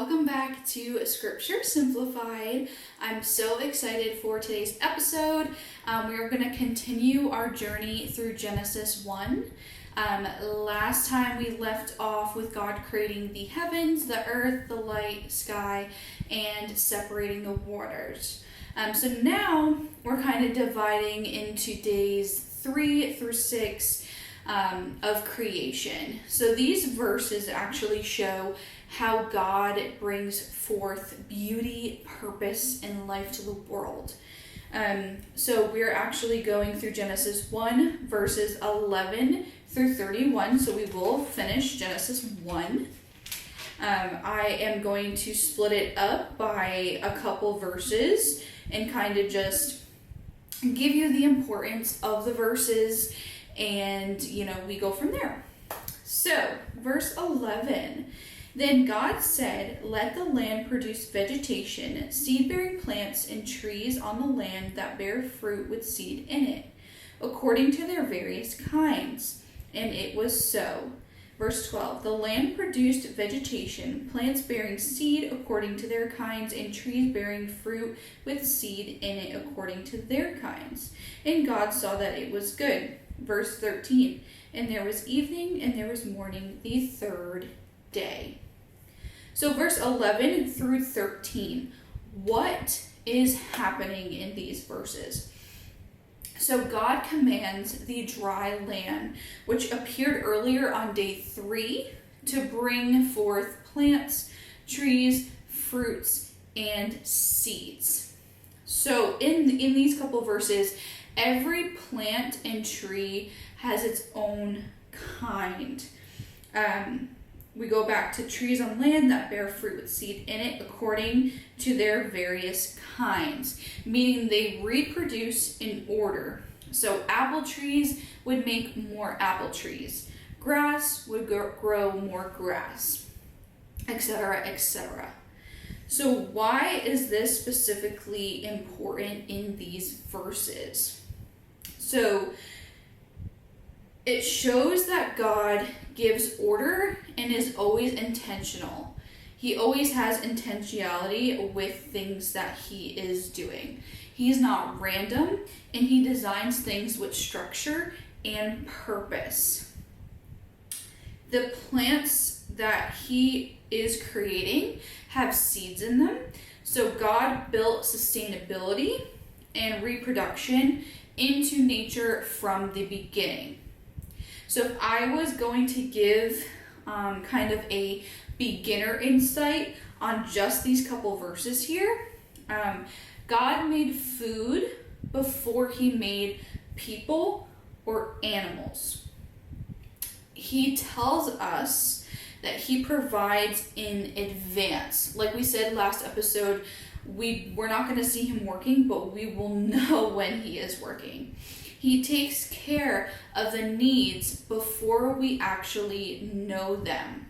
Welcome back to Scripture Simplified. I'm so excited for today's episode. We are going to continue our journey through Genesis 1. Last time we left off with God creating the heavens, the earth, the light, sky, and separating the waters. So now we're kind of dividing into days 3 through 6 of creation. So these verses actually show how God brings forth beauty, purpose, and life to the world. So we're actually going through Genesis 1, verses 11 through 31. So we will finish Genesis 1. I am going to split it up by a couple verses and kind of just give you the importance of the verses, and we go from there. So verse 11. Then God said, "Let the land produce vegetation, seed-bearing plants and trees on the land that bear fruit with seed in it, according to their various kinds." And it was so. Verse 12. The land produced vegetation, plants bearing seed according to their kinds, and trees bearing fruit with seed in it according to their kinds. And God saw that it was good. Verse 13. And there was evening and there was morning, the third day. So verse 11 through 13, what is happening in these verses? So God commands the dry land, which appeared earlier on day 3, to bring forth plants, trees, fruits, and seeds. So in these couple verses, every plant and tree has its own kind. We go back to trees on land that bear fruit with seed in it according to their various kinds, meaning they reproduce in order. So apple trees would make more apple trees. Grass would grow more grass, etc., etc. So why is this specifically important in these verses? So it shows that God gives order and is always intentional. He always has intentionality with things that he is doing. He's not random, and he designs things with structure and purpose. The plants that he is creating have seeds in them. So God built sustainability and reproduction into nature from the beginning. So if I was going to give kind of a beginner insight on just these couple verses here, God made food before he made people or animals. He tells us that he provides in advance. Like we said last episode, we're not going to see him working, but we will know when he is working. He takes care of the needs before we actually know them.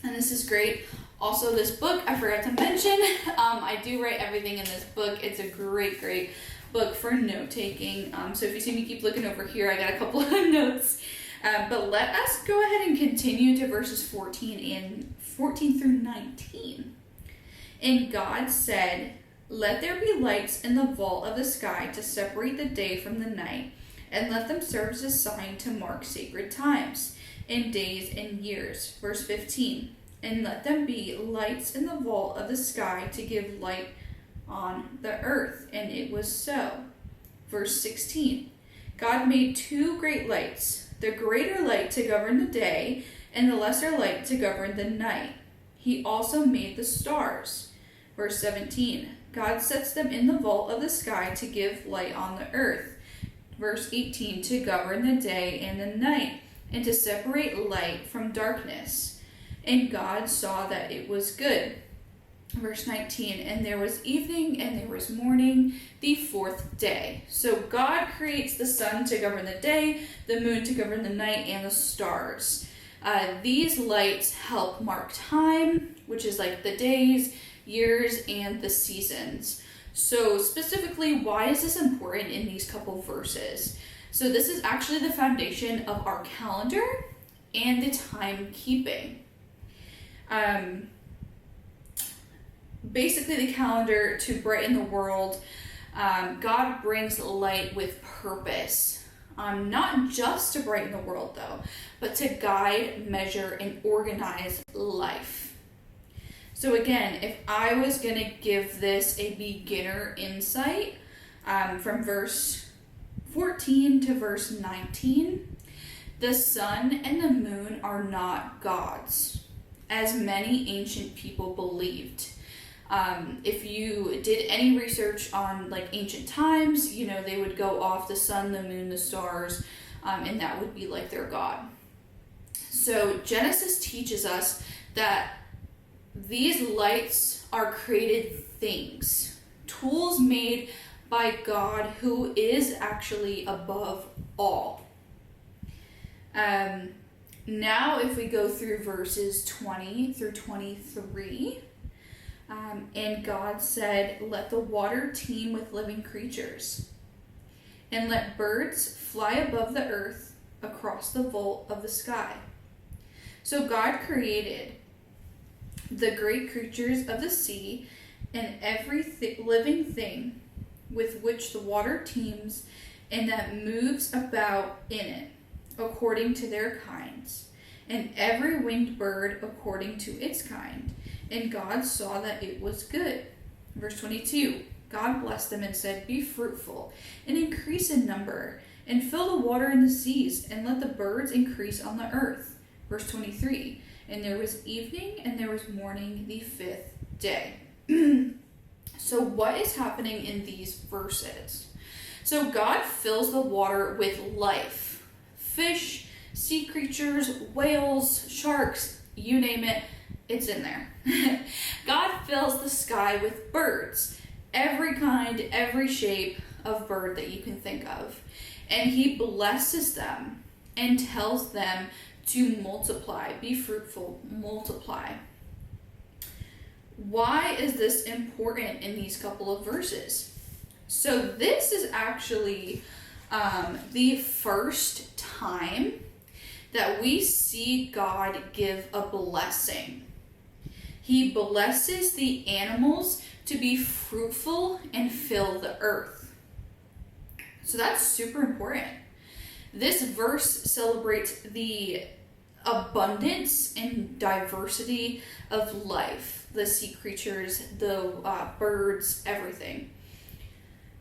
And this is great. Also, this book, I forgot to mention, I do write everything in this book. It's a great, great book for note-taking. So if you see me keep looking over here, I got a couple of notes. But let us go ahead and continue to verses 14 through 19. And God said, "Let there be lights in the vault of the sky to separate the day from the night, and let them serve as a sign to mark sacred times, and days and years." Verse 15. And let them be lights in the vault of the sky to give light on the earth. And it was so. Verse 16. God made 2 great lights, the greater light to govern the day, and the lesser light to govern the night. He also made the stars. Verse 17. God sets them in the vault of the sky to give light on the earth. Verse 18. To govern the day and the night, and to separate light from darkness. And God saw that it was good. Verse 19. And there was evening and there was morning, the 4th day. So God creates the sun to govern the day, the moon to govern the night, and the stars. These lights help mark time, which is like the days, years, and the seasons. So specifically, why is this important in these couple verses? So this is actually the foundation of our calendar and the timekeeping. basically the calendar to brighten the world. God brings light with purpose. Not just to brighten the world, though, but to guide, measure, and organize life. So again, if I was going to give this a beginner insight, from verse 14 to verse 19, the sun and the moon are not gods, as many ancient people believed. If you did any research on like ancient times, they would go off the sun, the moon, the stars, and that would be like their god. So Genesis teaches us that these lights are created things, tools made by God, who is actually above all. Now if we go through verses 20 through 23, and God said, "Let the water teem with living creatures, and let birds fly above the earth across the vault of the sky." So God created the great creatures of the sea and every living thing with which the water teems and that moves about in it, according to their kinds, and every winged bird according to its kind. And God saw that it was good. Verse 22, God blessed them and said, "Be fruitful and increase in number, and fill the water in the seas, and let the birds increase on the earth." Verse 23, and there was evening and there was morning the fifth day. So what is happening in these verses? So God fills the water with life. Fish, sea creatures, whales, sharks, you name it, it's in there. God fills the sky with birds, every kind, every shape of bird that you can think of. And he blesses them and tells them to multiply, be fruitful, multiply. Why is this important in these couple of verses? So this is actually the first time that we see God give a blessing. He blesses the animals to be fruitful and fill the earth. So that's super important. This verse celebrates the abundance and diversity of life, the sea creatures, the birds, everything.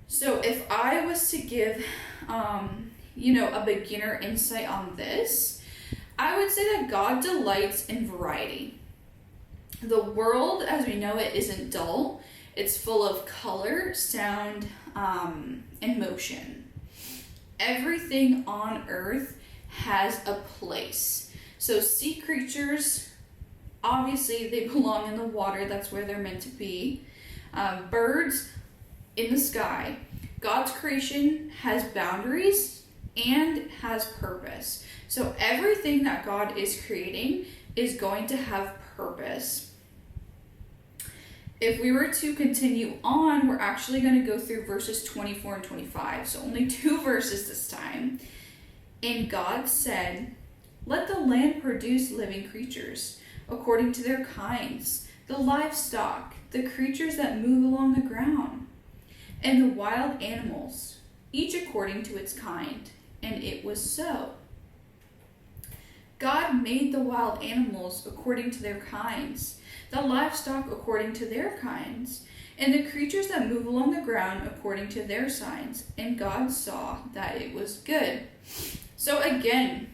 So if I was to give, a beginner insight on this, I would say that God delights in variety. The world as we know it isn't dull. It's full of color, sound, and motion. Everything on earth has a place. So sea creatures, obviously they belong in the water. That's where they're meant to be. Birds in the sky. God's creation has boundaries and has purpose. So everything that God is creating is going to have purpose. If we were to continue on, we're actually going to go through verses 24 and 25. So only 2 verses this time. And God said, "Let the land produce living creatures, according to their kinds, the livestock, the creatures that move along the ground, and the wild animals, each according to its kind." And it was so. God made the wild animals according to their kinds, the livestock according to their kinds, and the creatures that move along the ground according to their signs. And God saw that it was good. So again,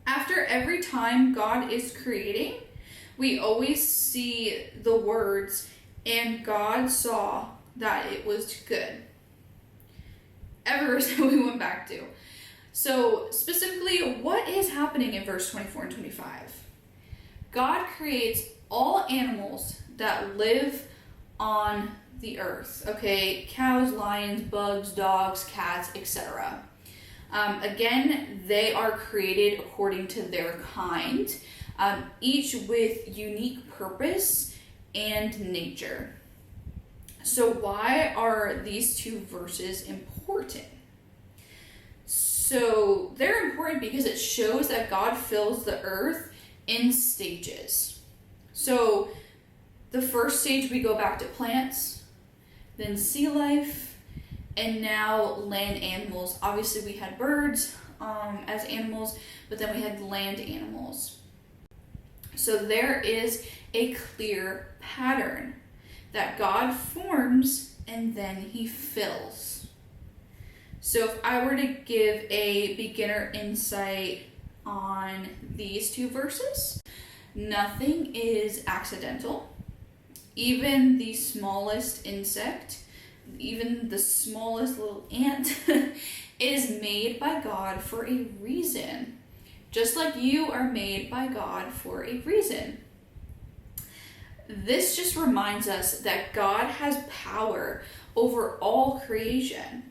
after every time God is creating, we always see the words, "and God saw that it was good." Every verse that we went back to. So specifically, what is happening in verse 24 and 25? God creates all animals that live on the earth. Okay, cows, lions, bugs, dogs, cats, etc. Again, they are created according to their kind, each with unique purpose and nature. So why are these 2 verses important? So they're important because it shows that God fills the earth in stages. So the first stage we go back to plants, then sea life, and now land animals. Obviously we had birds as animals, but then we had land animals. So there is a clear pattern that God forms and then he fills. So if I were to give a beginner insight on these two verses, nothing is accidental. Even the smallest insect, even the smallest little ant is made by God for a reason. Just like you are made by God for a reason. This just reminds us that God has power over all creation.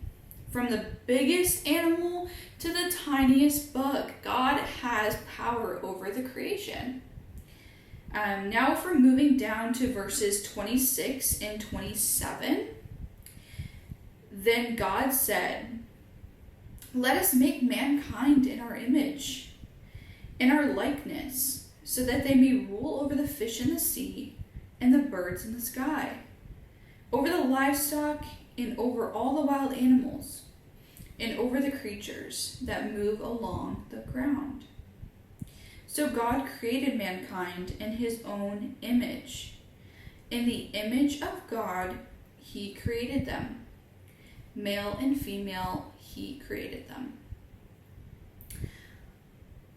From the biggest animal to the tiniest bug, God has power over the creation. Now if we're moving down to verses 26 and 27, then God said, "Let us make mankind in our image, in our likeness, so that they may rule over the fish in the sea and the birds in the sky, over the livestock and over all the wild animals, and over the creatures that move along the ground." So God created mankind in his own image. In the image of God, he created them. Male and female, he created them.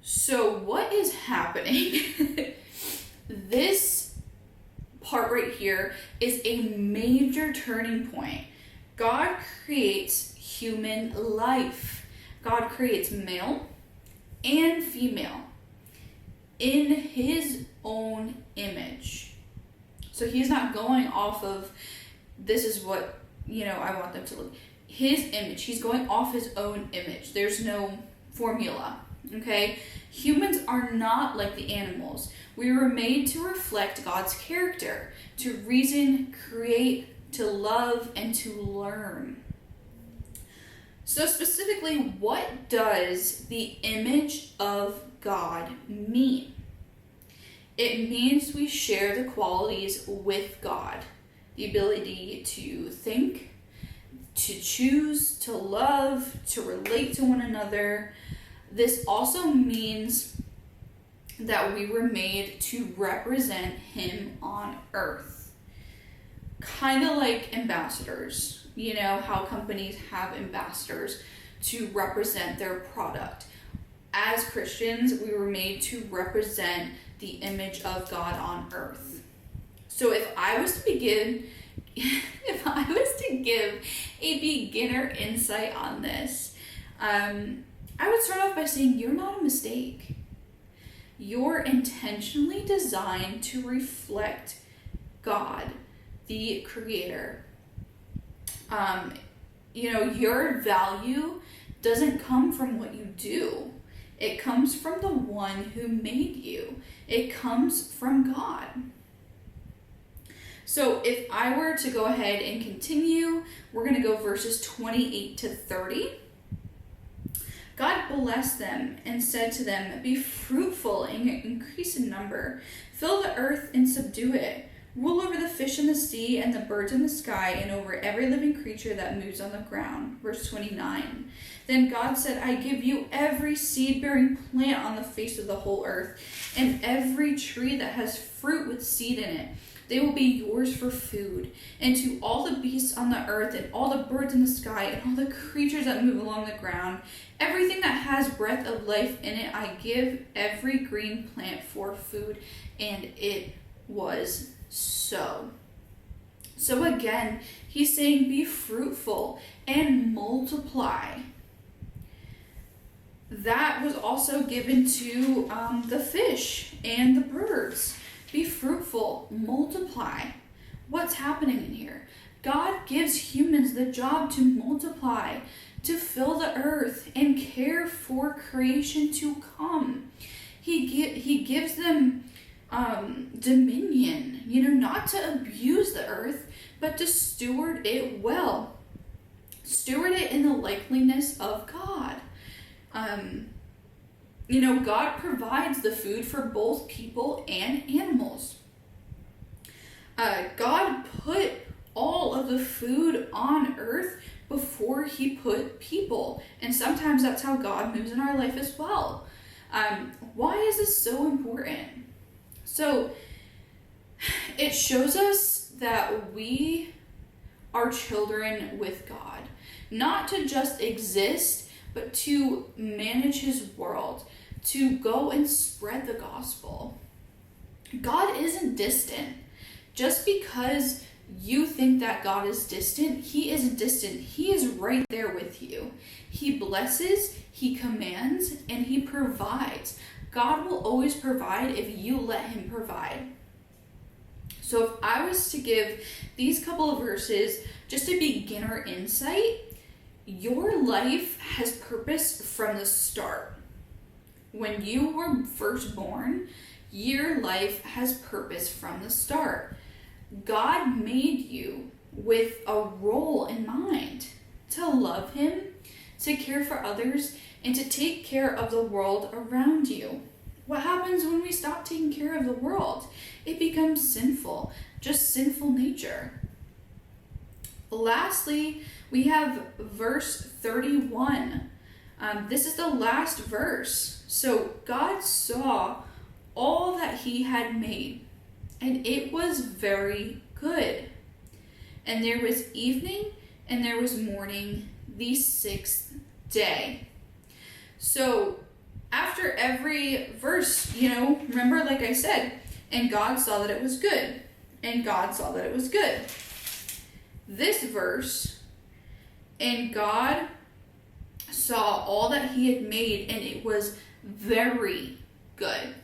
So what is happening? This part right here is a major turning point. God creates human life. God creates male and female in his own image. So he's not going off of, this is what, I want them to look. His image. He's going off his own image. There's no formula. Okay? Humans are not like the animals. We were made to reflect God's character, to reason, create, to love, and to learn. So specifically, what does the image of God mean? It means we share the qualities with God. The ability to think, to choose, to love, to relate to one another. This also means that we were made to represent him on earth. Kind of like ambassadors. You know how companies have ambassadors to represent their product. As Christians, we were made to represent the image of God on earth. So if I was to give a beginner insight on this, I would start off by saying you're not a mistake. You're intentionally designed to reflect God, the Creator. Your value doesn't come from what you do. It comes from the one who made you. It comes from God. So if I were to go ahead and continue, we're going to go verses 28 to 30. God blessed them and said to them, "Be fruitful and increase in number. Fill the earth and subdue it. Rule over the fish in the sea and the birds in the sky and over every living creature that moves on the ground." Verse 29. Then God said, "I give you every seed-bearing plant on the face of the whole earth, and every tree that has fruit with seed in it. They will be yours for food. And to all the beasts on the earth, and all the birds in the sky, and all the creatures that move along the ground, everything that has breath of life in it, I give every green plant for food." And it was so. So again, he's saying be fruitful and multiply. That was also given to the fish and the birds. Be fruitful, multiply. What's happening in here? God gives humans the job to multiply, to fill the earth and care for creation to come. He gives them dominion, not to abuse the earth, but to steward it well. Steward it in the likeness of God. God provides the food for both people and animals. God put all of the food on earth before he put people. And sometimes that's how God moves in our life as well. Why is this so important? So it shows us that we are children with God, not to just exist, but to manage his world, to go and spread the gospel. God isn't distant. Just because you think that God is distant, he isn't distant. He is right there with you. He blesses, he commands, and he provides. God will always provide if you let him provide. So if I was to give these couple of verses just a beginner insight, your life has purpose from the start. When you were first born, your life has purpose from the start. God made you with a role in mind to love him, to care for others, and to take care of the world around you. What happens when we stop taking care of the world? It becomes sinful, just sinful nature. Lastly, we have verse 31. This is the last verse. So God saw all that he had made, and it was very good. And there was evening and there was morning, the sixth day. So after every verse, remember, like I said, and God saw that it was good, and God saw that it was good. This verse, and God saw all that he had made, and it was very good.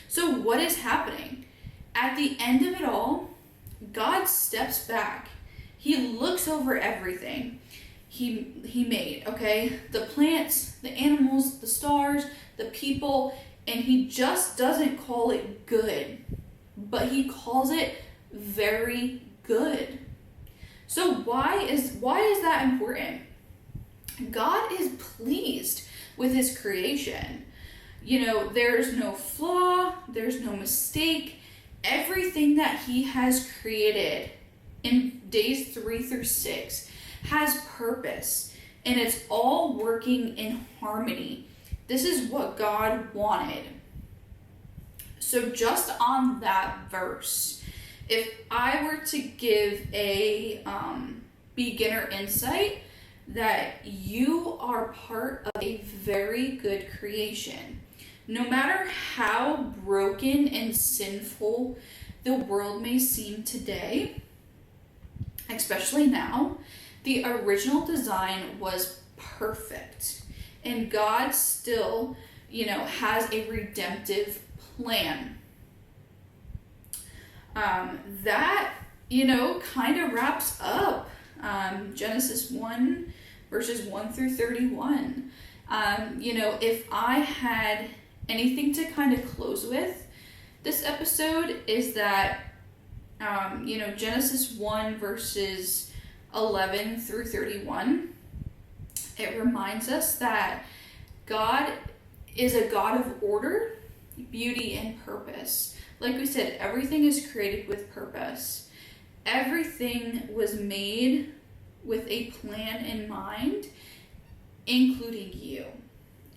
So what is happening? At the end of it all, God steps back. He looks over everything he made, okay? The plants, the animals, the stars, the people, and he just doesn't call it good, but he calls it very good. So why is that important? God is pleased with his creation. There's no flaw, there's no mistake. Everything that he has created in days 3 through 6 has purpose, and it's all working in harmony. This is what God wanted. So just on that verse, if I were to give a beginner insight, that you are part of a very good creation. No matter how broken and sinful the world may seem today, especially now, the original design was perfect. And God still, has a redemptive plan. That, kind of wraps up Genesis 1, verses 1 through 31. If I had anything to kind of close with this episode, is that, Genesis 1, verses 11 through 31, it reminds us that God is a God of order, beauty, and purpose. Like we said, everything is created with purpose. Everything was made with a plan in mind, including you.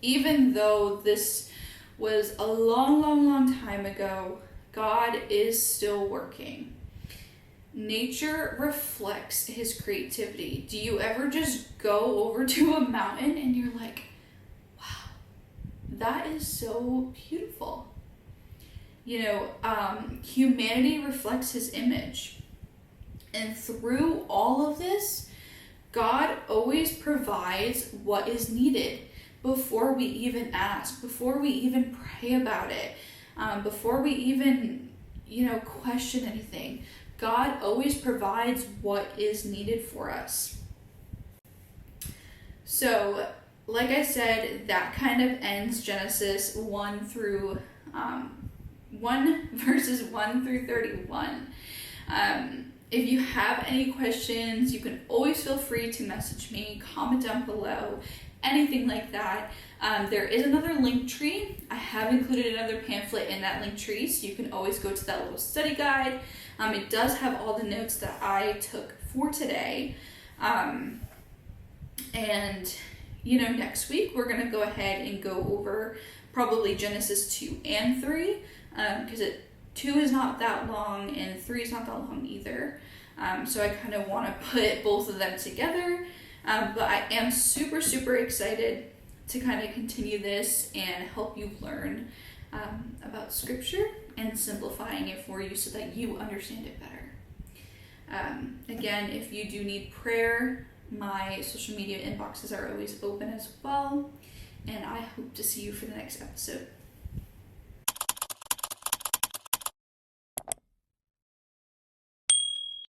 Even though this was a long, long, long time ago, God is still working. Nature reflects his creativity. Do you ever just go over to a mountain and you're like, wow, that is so beautiful? Humanity reflects his image. And through all of this, God always provides what is needed before we even ask, before we even pray about it, before we even, question anything. God always provides what is needed for us. So, like I said, that kind of ends Genesis 1 verses 1 through 31. If you have any questions, you can always feel free to message me, comment down below, anything like that. There is another link tree. I have included another pamphlet in that link tree, so you can always go to that little study guide It does have all the notes that I took for today. And, next week we're going to go ahead and go over probably Genesis 2 and 3, because 2 is not that long and 3 is not that long either. So I kind of want to put both of them together. But I am super, super excited to kind of continue this and help you learn about Scripture and simplifying it for you so that you understand it better. Again, if you do need prayer, my social media inboxes are always open as well. And I hope to see you for the next episode.